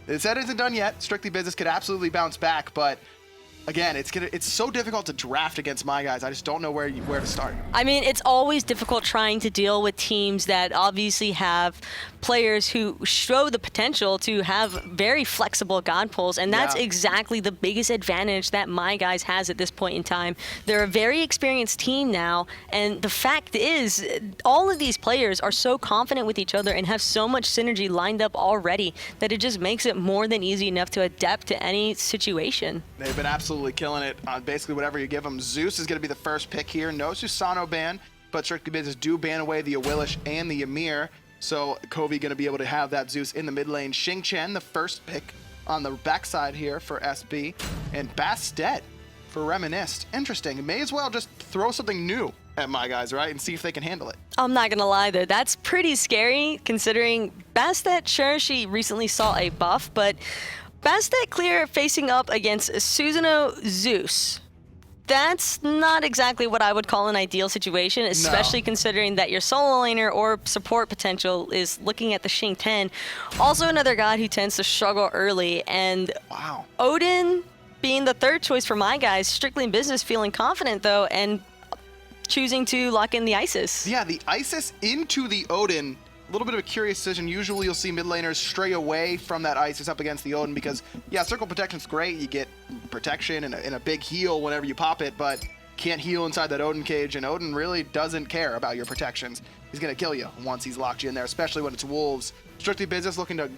The set isn't done yet. Strictly Business could absolutely bounce back, but again, it's so difficult to draft against my guys. I just don't know where to start. I mean, it's always difficult trying to deal with teams that obviously have players who show the potential to have very flexible god pulls, and that's exactly the biggest advantage that my guys has at this point in time. They're a very experienced team now, and the fact is, all of these players are so confident with each other and have so much synergy lined up already that it just makes it more than easy enough to adapt to any situation. They've been absolutely killing it on basically whatever you give them. Zeus is going to be the first pick here. No Susano ban, but Strictly Business do ban away the Awilish and the Ymir. So Coviiii going to be able to have that Zeus in the mid lane. Xing, the first pick on the backside here for SB. And Bastet for Reminisst. Interesting. May as well just throw something new at my guys, right? And see if they can handle it. I'm not going to lie, though. That's pretty scary, considering Bastet, sure, she recently saw a buff, but Bastet clear facing up against Susano Zeus. That's not exactly what I would call an ideal situation, especially considering that your solo laner or support potential is looking at the Xing 10. Also another god who tends to struggle early, and Odin being the third choice for my guys. Strictly Business feeling confident, though, and choosing to lock in the Isis. Yeah, the Isis into the Odin. A little bit of a curious decision. Usually you'll see mid laners stray away from that Isis up against the Odin because, yeah, circle protection's great. You get protection and a big heal whenever you pop it, but can't heal inside that Odin cage, and Odin really doesn't care about your protections. He's going to kill you once he's locked you in there, especially when it's Wolves. Strictly Business looking to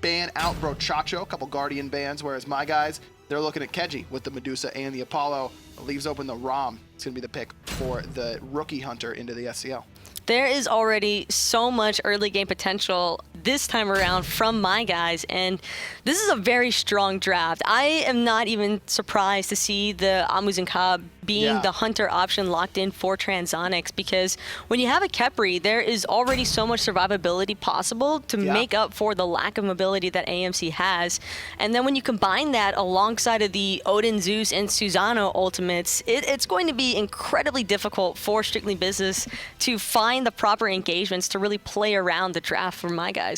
ban out Brochacho, a couple Guardian bans, whereas my guys, they're looking at Keji with the Medusa and the Apollo. It leaves open the Ram. It's going to be the pick for the rookie hunter into the SCL. There is already so much early game potential this time around from my guys, and this is a very strong draft. I am not even surprised to see the Muzen being the hunter option locked in for Transonics, because when you have a Khepri, there is already so much survivability possible to make up for the lack of mobility that AMC has. And then when you combine that alongside of the Odin, Zeus, and Susano ultimates, it's going to be incredibly difficult for Strictly Business to find the proper engagements to really play around the draft for my guys.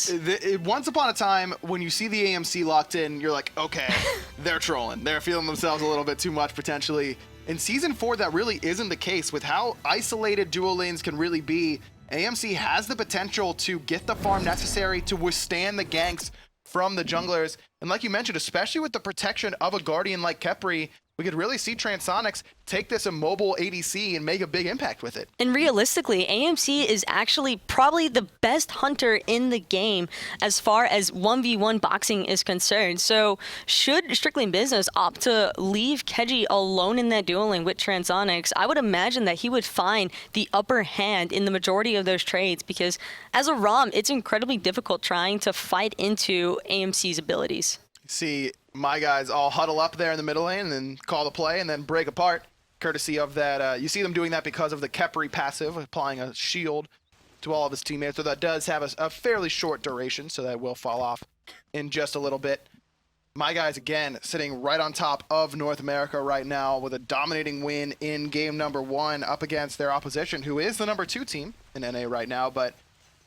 Once upon a time, when you see the AMC locked in, you're like, okay, they're trolling. They're feeling themselves a little bit too much potentially. In Season 4, that really isn't the case. With how isolated duo lanes can really be, AMC has the potential to get the farm necessary to withstand the ganks from the junglers. And like you mentioned, especially with the protection of a Guardian like Khepri, we could really see Transonics take this immobile ADC and make a big impact with it. And realistically, AMC is actually probably the best hunter in the game as far as 1v1 boxing is concerned. So should Strictly Business opt to leave Keji alone in that dueling with Transonics, I would imagine that he would find the upper hand in the majority of those trades, because as a ROM, it's incredibly difficult trying to fight into AMC's abilities. See my guys all huddle up there in the middle lane and then call the play and then break apart, courtesy of that. You see them doing that because of the Khepri passive, applying a shield to all of his teammates. So that does have a fairly short duration, so that will fall off in just a little bit. My guys, again, sitting right on top of North America right now with a dominating win in game number 1 up against their opposition, who is the number 2 team in NA right now. But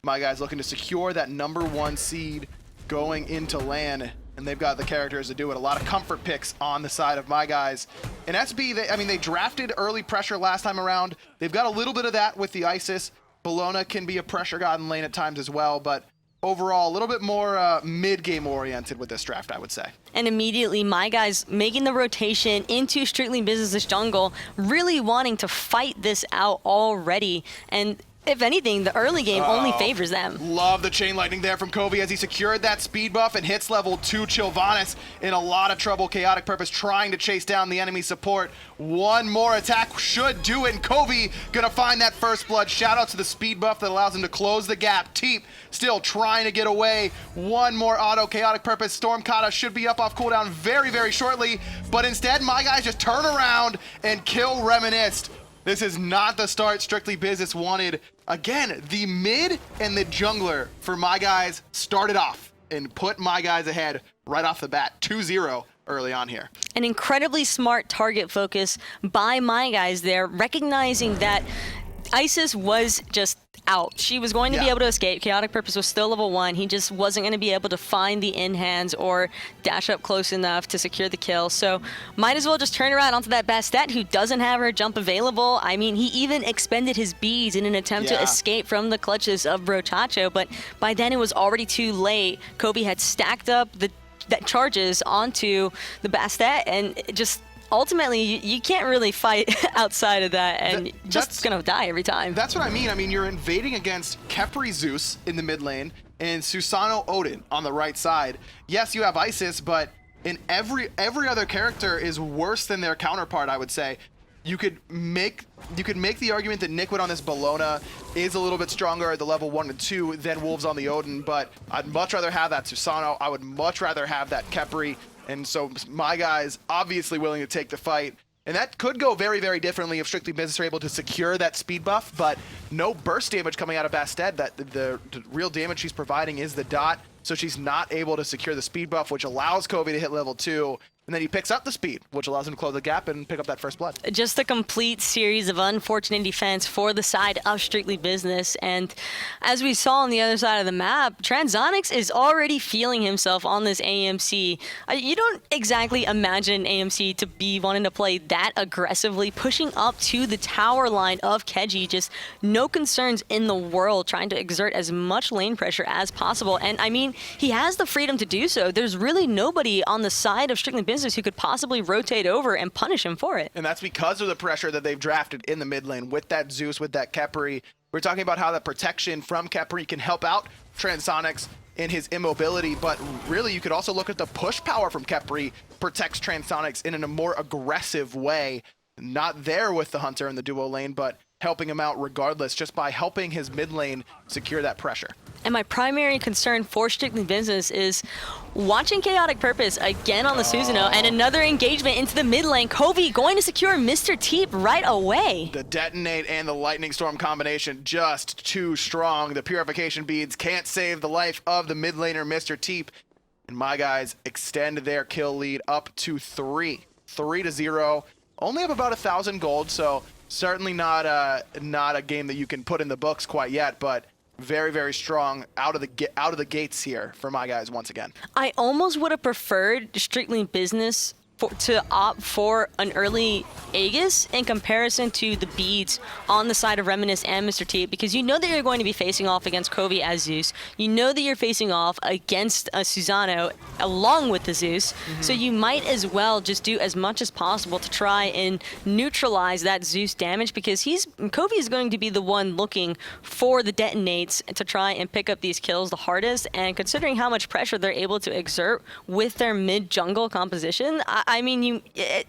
my guys looking to secure that number 1 seed going into LAN. And they've got the characters to do it. A lot of comfort picks on the side of my guys. And SB, they drafted early pressure last time around. They've got a little bit of that with the Isis. Bellona can be a pressure god in lane at times as well, but overall, a little bit more mid-game oriented with this draft, I would say. And immediately, my guys making the rotation into Strictly Business jungle, really wanting to fight this out already. And if anything, the early game only favors them. Love the chain lightning there from Coviiii as he secured that speed buff and hits level 2. Chillvanus in a lot of trouble. KhaoticPurpose trying to chase down the enemy support. One more attack should do it, and Coviiii gonna find that first blood. Shout out to the speed buff that allows him to close the gap. Teep still trying to get away. One more auto. KhaoticPurpose Storm Kata should be up off cooldown very, very shortly, but instead my guys just turn around and kill Reminisst. This is not the start Strictly Business wanted. Again, the mid and the jungler for my guys started off and put my guys ahead right off the bat, 2-0 early on here. An incredibly smart target focus by my guys there, recognizing that Isis was just out. She was going to be Yeah. able to escape. KhaoticPurpose was still level 1. He just wasn't going to be able to find the in-hands or dash up close enough to secure the kill. So might as well just turn around onto that Bastet who doesn't have her jump available. I mean, he even expended his beads in an attempt to escape from the clutches of Brochacho, but by then it was already too late. Coviiii had stacked up the charges onto the Bastet, and it just ultimately, you can't really fight outside of that, and just gonna die every time. That's what I mean. I mean, you're invading against Khepri Zeus in the mid lane and Susano Odin on the right side. Yes, you have Isis, but in every other character is worse than their counterpart, I would say. You could make the argument that Nickwood on this Bellona is a little bit stronger at the level 1 and 2 than Wolves on the Odin, but I'd much rather have that Susano. I would much rather have that Khepri. And so my guy's obviously willing to take the fight. And that could go very, very differently if Strictly Business are able to secure that speed buff, but no burst damage coming out of Bastet. That the real damage she's providing is the dot, so she's not able to secure the speed buff, which allows Coviiii to hit level 2. And then he picks up the speed, which allows him to close the gap and pick up that first blood. Just a complete series of unfortunate defense for the side of Strictly Business. And as we saw on the other side of the map, Transonics is already feeling himself on this AMC. You don't exactly imagine AMC to be wanting to play that aggressively, pushing up to the tower line of Keji. Just no concerns in the world, trying to exert as much lane pressure as possible. And I mean, he has the freedom to do so. There's really nobody on the side of Strictly Business who could possibly rotate over and punish him for it. And that's because of the pressure that they've drafted in the mid lane with that Zeus, with that Khepri. We're talking about how the protection from Khepri can help out Transonics in his immobility, but really you could also look at the push power from Khepri protects Transonics in a more aggressive way. Not there with the Hunter in the duo lane, but helping him out regardless, just by helping his mid lane secure that pressure. And my primary concern for Strictly Business is watching KhaoticPurpose again on the Susano and another engagement into the mid lane. Coviiii going to secure Mr. Teep right away. The detonate and the lightning storm combination just too strong. The purification beads can't save the life of the mid laner Mr. Teep. And my guys extend their kill lead up to 3-0. Only have about 1,000 gold, so certainly not a game that you can put in the books quite yet, but very, very strong out of the gates here for my guys once again. I almost would have preferred Strictly Business to opt for an early Aegis in comparison to the beads on the side of Reminisst and Mr. Teep, because you know that you're going to be facing off against Coviiii as Zeus. You know that you're facing off against a Susano along with the Zeus, so you might as well just do as much as possible to try and neutralize that Zeus damage, because Coviiii is going to be the one looking for the detonates to try and pick up these kills the hardest, and considering how much pressure they're able to exert with their mid-jungle composition, I mean,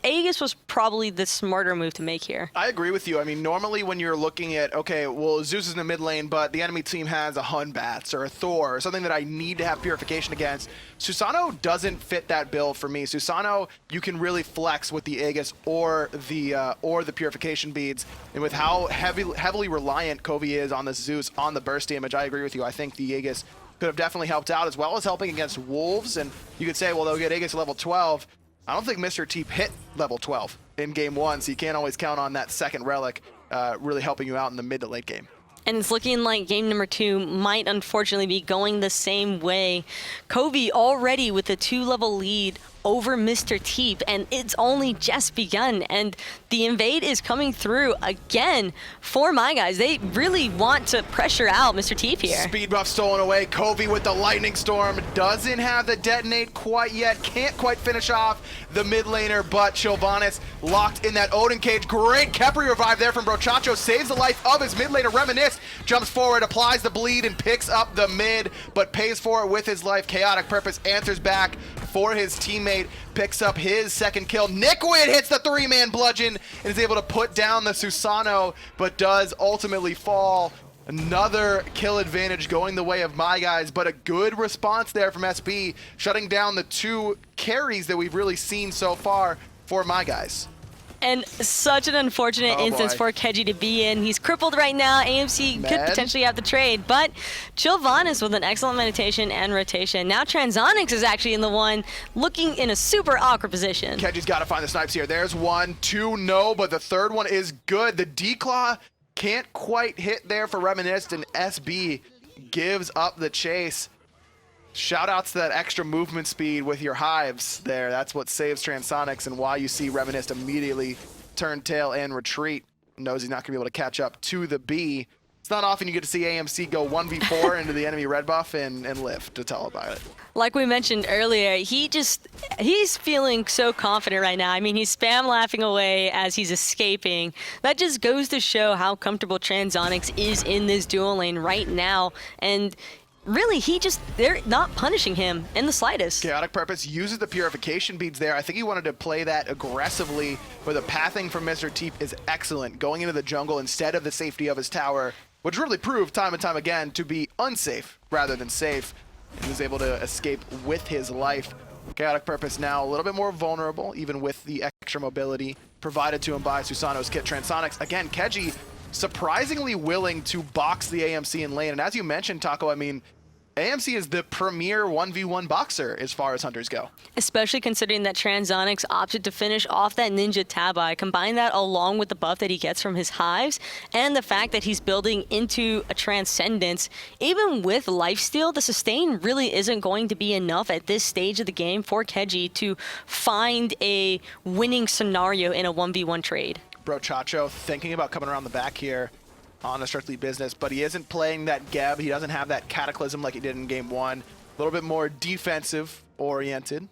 Aegis was probably the smarter move to make here. I agree with you. I mean, normally when you're looking at, okay, well, Zeus is in the mid lane, but the enemy team has a Hun Bats or a Thor or something that I need to have purification against. Susano doesn't fit that bill for me. Susano, you can really flex with the Aegis or the purification beads. And with how heavily reliant Coviiii is on the Zeus, on the burst damage, I agree with you. I think the Aegis could have definitely helped out, as well as helping against Wolves. And you could say, well, they'll get Aegis level 12. I don't think Mr. Teep hit level 12 in game 1, so you can't always count on that second relic really helping you out in the mid to late game. And it's looking like game number 2 might unfortunately be going the same way. Coviiii already with a 2-level lead over Mr. Teep, and it's only just begun, and the invade is coming through again for my guys. They really want to pressure out Mr. Teep here. Speed buff stolen away. Coviiii with the lightning storm doesn't have the detonate quite yet, can't quite finish off the mid laner, but Chillvanus locked in that Odin cage. Great Khepri revive there from Brochacho, saves the life of his mid laner. Reminisst jumps forward, applies the bleed, and picks up the mid, but pays for it with his life. KhaoticPurpose answers back for his teammate, picks up his second kill. Nickwood hits the 3-man bludgeon and is able to put down the Susano, but does ultimately fall. Another kill advantage going the way of my guys, but a good response there from SB, shutting down the 2 carries that we've really seen so far for my guys. And such an unfortunate instance for Keji to be in. He's crippled right now. AMC could potentially have the trade, but Chillvanus with an excellent meditation and rotation. Now Transonics is actually in the one looking in a super awkward position. Keji's got to find the snipes here. There's 1, 2, no, but the third one is good. The declaw Can't quite hit there for Reminisst, and SB gives up the chase. Shout outs to that extra movement speed with your hives there. That's what saves Transonics and why you see Reminisst immediately turn tail and retreat. Knows he's not going to be able to catch up to the B. It's not often you get to see AMC go 1v4 into the enemy red buff and live to tell about it. Like we mentioned earlier, he's feeling so confident right now. I mean, he's spam laughing away as he's escaping. That just goes to show how comfortable Transonics is in this duel lane right now. And really, they're not punishing him in the slightest. KhaoticPurpose uses the purification beads there. I think he wanted to play that aggressively, where the pathing from Mr. Teep is excellent, going into the jungle instead of the safety of his tower, which really proved time and time again to be unsafe rather than safe. He was able to escape with his life. KhaoticPurpose now a little bit more vulnerable, even with the extra mobility provided to him by Susano's kit. Transonics, again, Keji surprisingly willing to box the AMC in lane. And as you mentioned, Taco, I mean, AMC is the premier 1v1 boxer as far as hunters go. Especially considering that Transonics opted to finish off that Ninja Tabi. Combine that along with the buff that he gets from his hives and the fact that he's building into a Transcendence. Even with lifesteal, the sustain really isn't going to be enough at this stage of the game for Keji to find a winning scenario in a 1v1 trade. Brochacho thinking about coming around the back here on a strictly business, but he isn't playing that Geb. He doesn't have that Cataclysm like he did in game one. A little bit more defensive oriented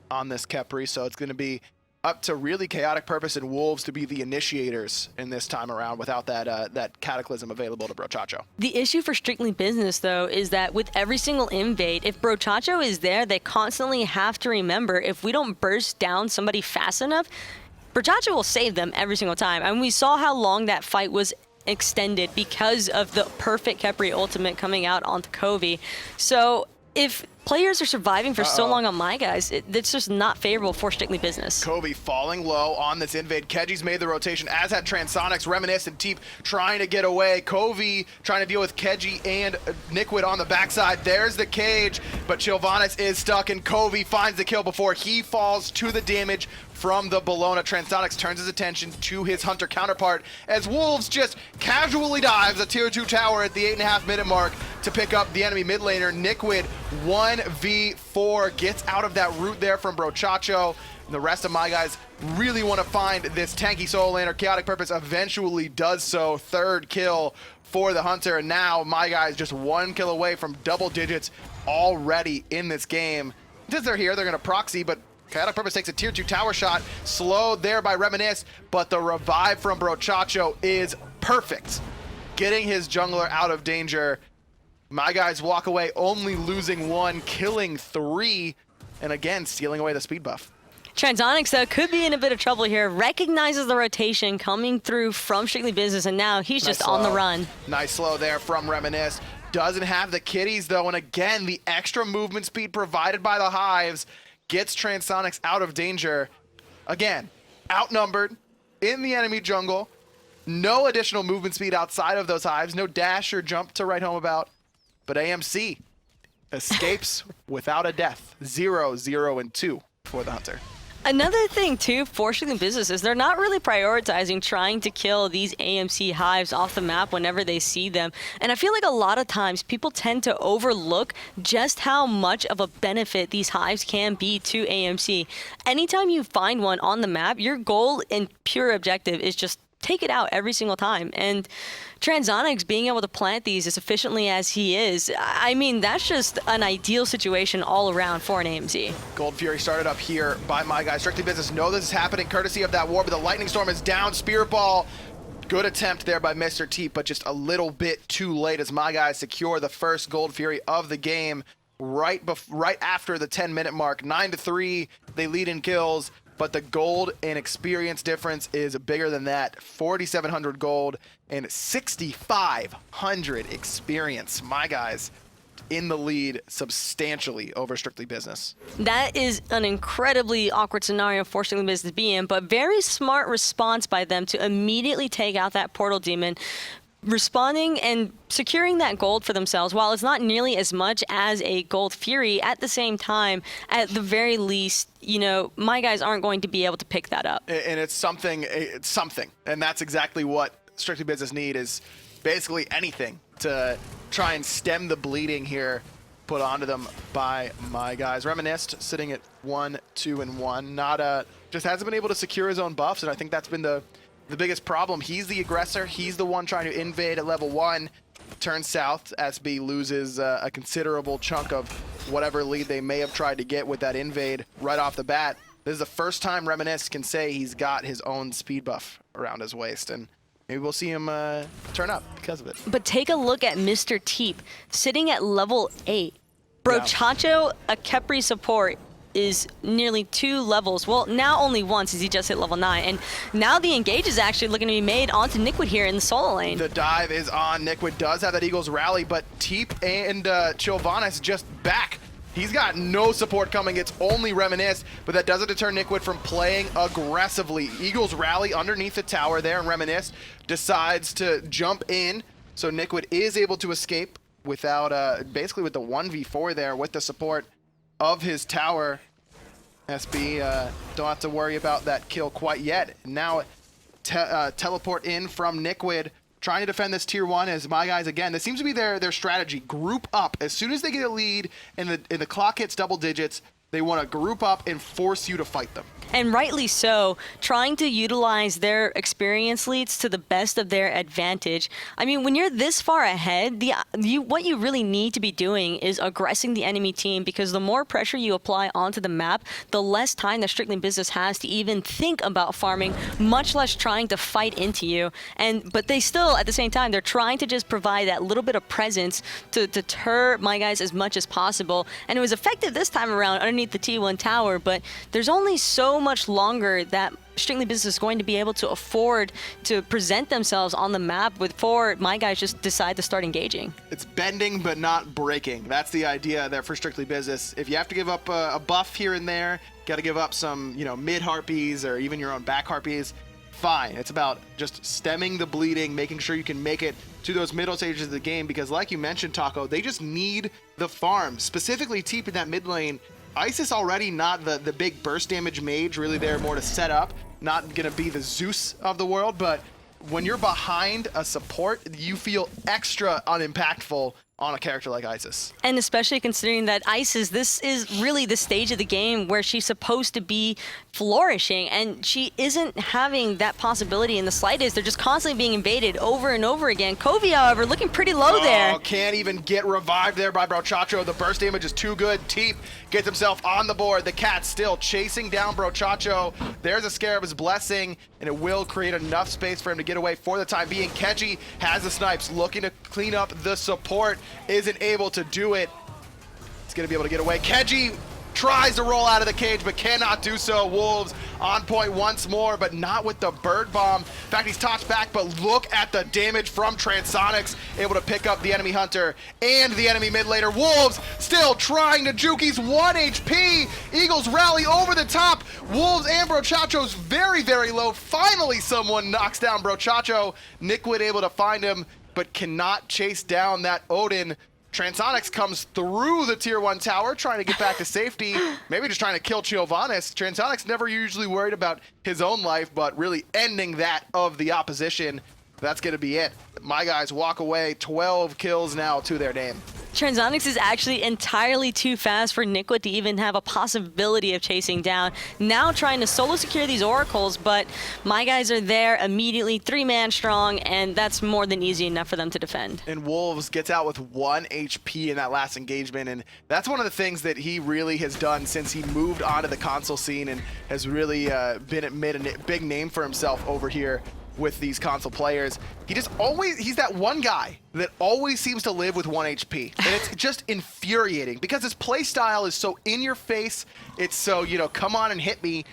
on this Khepri, so it's going to be up to really KhaoticPurpose and Wolves to be the initiators in this time around without that Cataclysm available to Brochacho. The issue for strictly business, though, is that with every single invade, if Brochacho is there, they constantly have to remember, if we don't burst down somebody fast enough, Brochacho will save them every single time. And we saw how long that fight was extended because of the perfect Khepri ultimate coming out onto Coviiii. So if players are surviving for so long on my guys, it's just not favorable for strictly business. Coviiii falling low on this invade. Keji's made the rotation, as had Transonics, Reminisst, and Teep trying to get away. Coviiii trying to deal with Keji and Nikwid on the backside. There's the cage, but Chillvanus is stuck, and Coviiii finds the kill before he falls to the damage from the Bellona. Transonics turns his attention to his Hunter counterpart as Wolves just casually dives a tier 2 tower at the 8.5-minute mark to pick up the enemy mid laner. Nikwid 1v4 gets out of that route there from Brochacho. And the rest of my guys really want to find this tanky solo laner. KhaoticPurpose eventually does so. Third kill for the Hunter, and now my guys just 1 kill away from double digits already in this game. Since they're here, they're going to proxy, but KhaoticPurpose takes a tier 2 tower shot, slowed there by Reminisst, but the revive from Brochacho is perfect, getting his jungler out of danger. My guys walk away only losing 1, killing 3, and again, stealing away the speed buff. Transonics, though, could be in a bit of trouble here. Recognizes the rotation coming through from strictly business, and now he's just on the run. Nice slow there from Reminisst. Doesn't have the kitties, though, and again, the extra movement speed provided by the hives gets Transonics out of danger. Again, outnumbered in the enemy jungle. No additional movement speed outside of those hives. No dash or jump to write home about. But AMC escapes without a death. 0, 0, and 2 for the Hunter. Another thing, too, for strictly business is they're not really prioritizing trying to kill these AMC hives off the map whenever they see them. And I feel like a lot of times people tend to overlook just how much of a benefit these hives can be to AMC. Anytime you find one on the map, your goal and pure objective is just take it out every single time. And Transonics being able to plant these as efficiently as he is, I mean, that's just an ideal situation all around for an AMC. Gold Fury started up here by my guys. Strictly business know this is happening courtesy of that war, but the Lightning Storm is down. Spirit Ball, good attempt there by Mr. Teep, but just a little bit too late as my guys secure the first Gold Fury of the game right after the 10-minute mark. 9-3, they lead in kills. But the gold and experience difference is bigger than that. 4,700 gold and 6,500 experience. My guys in the lead substantially over strictly business. That is an incredibly awkward scenario for strictly business to be in, but very smart response by them to immediately take out that portal demon, responding and securing that gold for themselves. While it's not nearly as much as a gold fury, at the same time, at the very least, you know, my guys aren't going to be able to pick that up. And it's something, and that's exactly what Strictly Business need is basically anything to try and stem the bleeding here put onto them by my guys. Reminisst sitting at 1, 2, and 1. Not just hasn't been able to secure his own buffs, and I think that's been the biggest problem. He's the aggressor. He's the one trying to invade at level 1. Turns south. SB loses a considerable chunk of whatever lead they may have tried to get with that invade right off the bat. This is the first time Reminisst can say he's got his own speed buff around his waist, and maybe we'll see him turn up because of it. But take a look at Mr. Teep sitting at level 8. Brochacho, a Khepri support, is nearly 2 levels. Well, now only one since he just hit level 9. And now the engage is actually looking to be made onto Nikwid here in the solo lane. The dive is on. Nikwid does have that Eagles rally, but Teep and Chillvanus just back. He's got no support coming. It's only Reminisst, but that doesn't deter Nikwid from playing aggressively. Eagles rally underneath the tower there, and Reminisst decides to jump in. So Nikwid is able to escape without, basically with the 1v4 there with the support of his tower. SB don't have to worry about that kill quite yet. Now teleport in from Nikwid, trying to defend this tier 1 as my guys, again, this seems to be their strategy. Group up. As soon as they get a lead and the clock hits double digits, they want to group up and force you to fight them. And rightly so, trying to utilize their experience leads to the best of their advantage. I mean, when you're this far ahead, what you really need to be doing is aggressing the enemy team, because the more pressure you apply onto the map, the less time that Strictly Business has to even think about farming, much less trying to fight into you. But they still, at the same time, they're trying to just provide that little bit of presence to deter my guys as much as possible. And it was effective this time around underneath the T1 tower, but there's only so much longer that Strictly Business is going to be able to afford to present themselves on the map before my guys just decide to start engaging. It's bending but not breaking. That's the idea there for Strictly Business. If you have to give up a buff here and there, got to give up some, mid harpies or even your own back harpies, fine. It's about just stemming the bleeding, making sure you can make it to those middle stages of the game, because like you mentioned, Taco, they just need the farm. Specifically Teep in that mid lane. Isis already not the big burst damage mage, really there more to set up, not gonna be the Zeus of the world, but when you're behind a support, you feel extra unimpactful on a character like Isis. And especially considering that Isis, this is really the stage of the game where she's supposed to be flourishing, and she isn't having that possibility in the slightest. They're just constantly being invaded over and over again. Coviiii, however, looking pretty low there. Can't even get revived there by Brochacho. The burst damage is too good. Teep gets himself on the board. The cat still chasing down Brochacho. There's a Scarab's Blessing, and it will create enough space for him to get away for the time being. Keji has the snipes, looking to clean up the support. Isn't able to do it. He's going to be able to get away. Keji tries to roll out of the cage, but cannot do so. Wolves on point once more, but not with the bird bomb. In fact, he's tossed back, but look at the damage from Transonics, able to pick up the enemy hunter and the enemy mid laner. Wolves still trying to juke. He's 1 HP. Eagles rally over the top. Wolves and Brochacho's very, very low. Finally, someone knocks down Brochacho. Nikwid able to find him, but cannot chase down that Odin. Transonics comes through the tier 1 tower, trying to get back to safety, maybe just trying to kill Chillvanus. Transonics never usually worried about his own life, but really ending that of the opposition. That's going to be it. My guys walk away, 12 kills now to their name. Transonics is actually entirely too fast for Nikwid to even have a possibility of chasing down. Now trying to solo secure these oracles, but my guys are there immediately, 3-man strong, and that's more than easy enough for them to defend. And Wolves gets out with 1 HP in that last engagement, and that's one of the things that he really has done since he moved onto the console scene and has really made a big name for himself over here with these console players. He's that one guy that always seems to live with 1 HP. And it's just infuriating because his play style is so in your face. It's so, come on and hit me,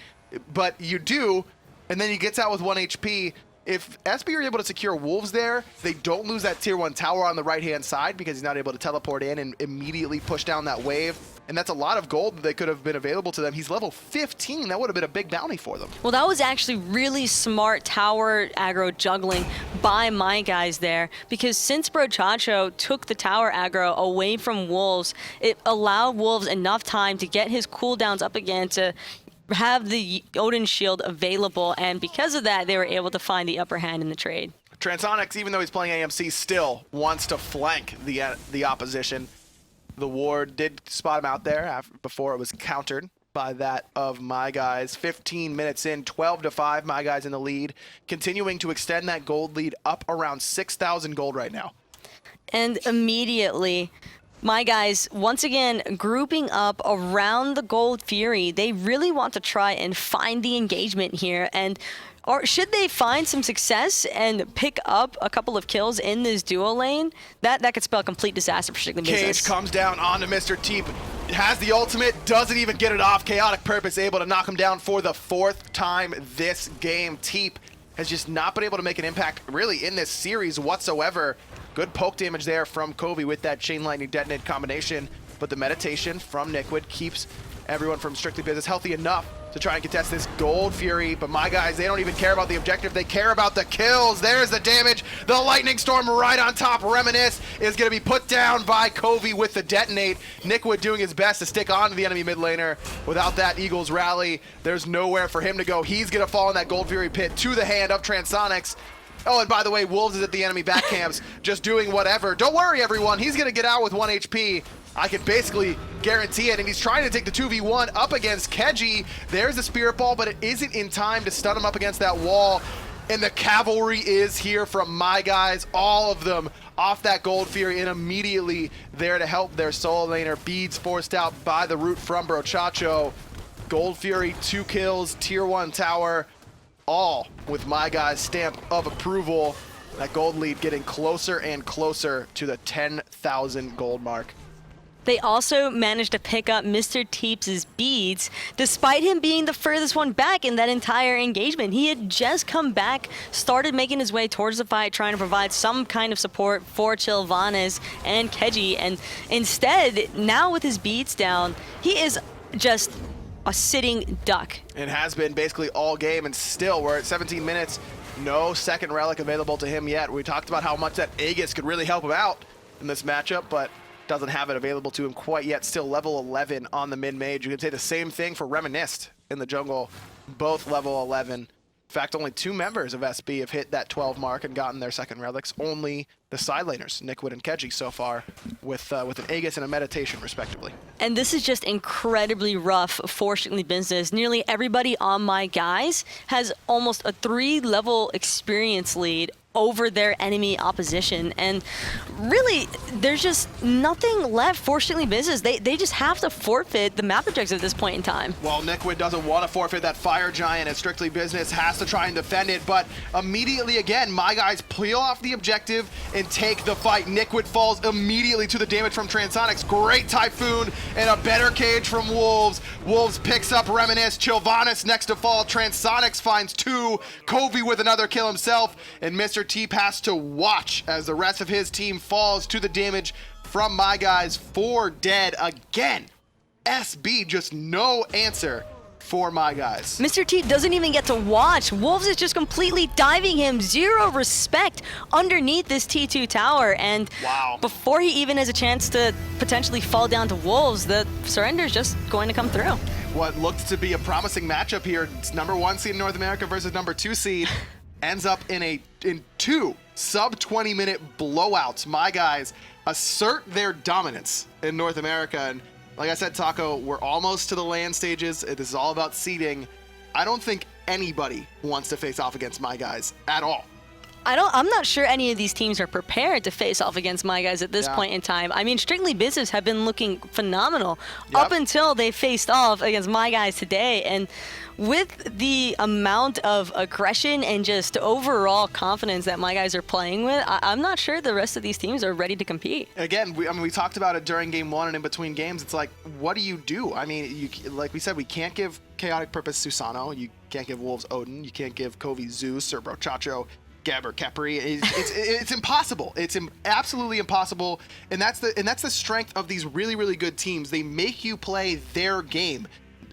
but you do, and then he gets out with 1 HP. If SB are able to secure Wolves there, they don't lose that tier 1 tower on the right-hand side because he's not able to teleport in and immediately push down that wave. And that's a lot of gold that could have been available to them. He's level 15. That would have been a big bounty for them. Well, that was actually really smart tower aggro juggling by my guys there, because since Brochacho took the tower aggro away from Wolves, it allowed Wolves enough time to get his cooldowns up again to have the Odin shield available, and because of that, they were able to find the upper hand in the trade. Transonics, even though he's playing AMC, still wants to flank the opposition. The ward did spot him out there before it was countered by that of My Guys. 15 minutes in, 12-5, My Guys in the lead, continuing to extend that gold lead up around 6,000 gold right now. And immediately, My Guys, once again, grouping up around the Gold Fury. They really want to try and find the engagement here. Or should they find some success and pick up a couple of kills in this duo lane, that could spell complete disaster for Strictly Business. Cage comes down onto Mr. Teep. Has the ultimate, doesn't even get it off. KhaoticPurpose able to knock him down for the 4th time this game. Teep has just not been able to make an impact really in this series whatsoever. Good poke damage there from Coviiii with that Chain Lightning Detonate combination, but the meditation from Nickwood keeps everyone from Strictly Business healthy enough to try and contest this Gold Fury. But My Guys, they don't even care about the objective. They care about the kills. There's the damage. The Lightning Storm right on top. Reminisst is going to be put down by Coviiii with the detonate. Nickwood doing his best to stick on to the enemy mid laner. Without that Eagles rally, there's nowhere for him to go. He's going to fall in that Gold Fury pit to the hand of Transonics. Oh, and by the way, Wolves is at the enemy back camps, just doing whatever. Don't worry, everyone. He's going to get out with 1 HP. I can basically guarantee it, and he's trying to take the 2v1 up against Keji. There's the Spirit Ball, but it isn't in time to stun him up against that wall. And the cavalry is here from My Guys, all of them off that Gold Fury, and immediately there to help their solo laner. Beads forced out by the root from Brochacho. Gold Fury, 2 kills, tier 1 tower, all with My Guys' stamp of approval. That gold lead getting closer and closer to the 10,000 gold mark. They also managed to pick up Mr. Teep's beads, despite him being the furthest one back in that entire engagement. He had just come back, started making his way towards the fight, trying to provide some kind of support for Chillvanus and Keji, and instead, now with his beads down, he is just a sitting duck. It has been basically all game, and still we're at 17 minutes. No second relic available to him yet. We talked about how much that Aegis could really help him out in this matchup, but doesn't have it available to him quite yet. Still level 11 on the mid-mage. You can say the same thing for Reminisst in the jungle, both level 11. In fact, only 2 members of SB have hit that 12 mark and gotten their second relics. Only the side laners, Nickwood and Keji, so far, with an Aegis and a meditation, respectively. And this is just incredibly rough for Strictly Business. Nearly everybody on My Guys has almost a 3-level experience lead over their enemy opposition, and really there's just nothing left for Strictly Business. They just have to forfeit the map objectives at this point in time. Well, Nickwood doesn't want to forfeit that Fire Giant, and Strictly Business has to try and defend it, but immediately again, My Guys peel off the objective and take the fight. Nickwood falls immediately to the damage from Transonics. Great Typhoon and a better cage from Wolves. Wolves picks up Reminisst. Chillvanus next to fall. Transonics finds 2. Coviiii with another kill himself, and Mr. Teep has to watch as the rest of his team falls to the damage from My Guys. 4 dead again. SB, just no answer for My Guys. Mr. Teep doesn't even get to watch. Wolves is just completely diving him. 0 respect underneath this T2 tower. And wow, before he even has a chance to potentially fall down to Wolves, the surrender is just going to come through. What looked to be a promising matchup here, it's number 1 seed in North America versus number 2 seed, ends up in 2 sub 20 minute blowouts. My Guys assert their dominance in North America, and like I said, Taco, we're almost to the land stages. This is all about seeding. I don't think anybody wants to face off against My Guys at all. I'm not sure any of these teams are prepared to face off against My Guys at this point in time. I mean, Strictly Business have been looking phenomenal up until they faced off against My Guys today. And with the amount of aggression and just overall confidence that My Guys are playing with, I'm not sure the rest of these teams are ready to compete. Again, we talked about it during game 1 and in between games. It's like, what do you do? I mean, like we said, we can't give KhaoticPurpose Susano. You can't give Wolves Odin. You can't give Coviiii Zeus or Brochacho Geb or Khepri. It's impossible. It's absolutely impossible, and that's the strength of these really, really good teams. They make you play their game.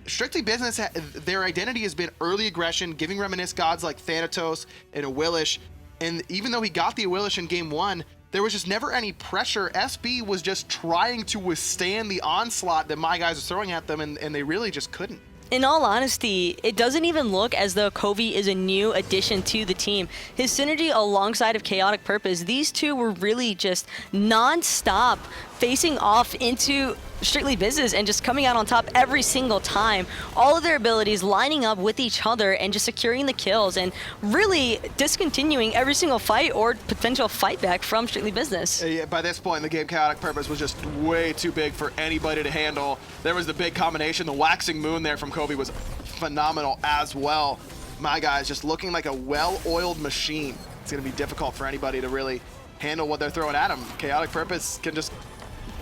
Strictly Business, their identity has been early aggression, giving Reminisst gods like Thanatos and Awilish, and even though he got the Awilish in game 1, there was just never any pressure. SB was just trying to withstand the onslaught that My Guys are throwing at them, and they really just couldn't. In all honesty, it doesn't even look as though Coviiii is a new addition to the team. His synergy alongside of KhaoticPurpose, these two were really just non-stop facing off into strictly business and just coming out on top every single time. All of their abilities lining up with each other and just securing the kills and really discontinuing every single fight or potential fight back from strictly business. Yeah, by this point in the game, KhaoticPurpose was just way too big for anybody to handle. There was the big combination. The waxing moon there from Coviiii was phenomenal as well. My guys just looking like a well-oiled machine. It's going to be difficult for anybody to really handle what they're throwing at him. KhaoticPurpose can just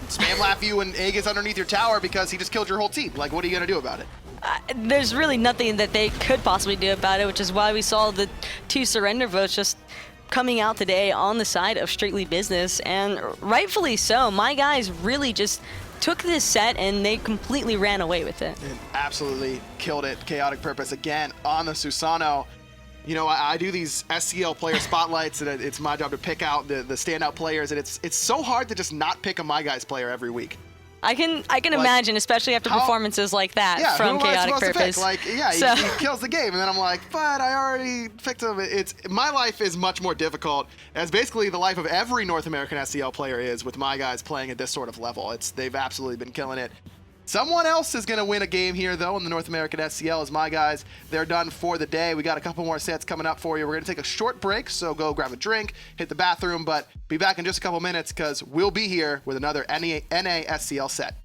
spam laugh you and Aegis underneath your tower because he just killed your whole team. Like, what are you going to do about it? There's really nothing that they could possibly do about it, which is why we saw the 2 surrender votes just coming out today on the side of strictly business, and rightfully so. My guys really just took this set and they completely ran away with it. And absolutely killed it. KhaoticPurpose again on the Susano. You know, I do these SCL player spotlights, and it's my job to pick out the standout players, and it's so hard to just not pick a My Guys player every week. I can imagine, especially after performances like that from KhaoticPurpose. Like, yeah, he kills the game, and then I'm like, but I already picked him. My life is much more difficult, as basically the life of every North American SCL player is with My Guys playing at this sort of level. They've absolutely been killing it. Someone else is going to win a game here, though, in the North American SCL as My Guys. They're done for the day. We got a couple more sets coming up for you. We're going to take a short break, so go grab a drink, hit the bathroom, but be back in just a couple minutes because we'll be here with another NA SCL set.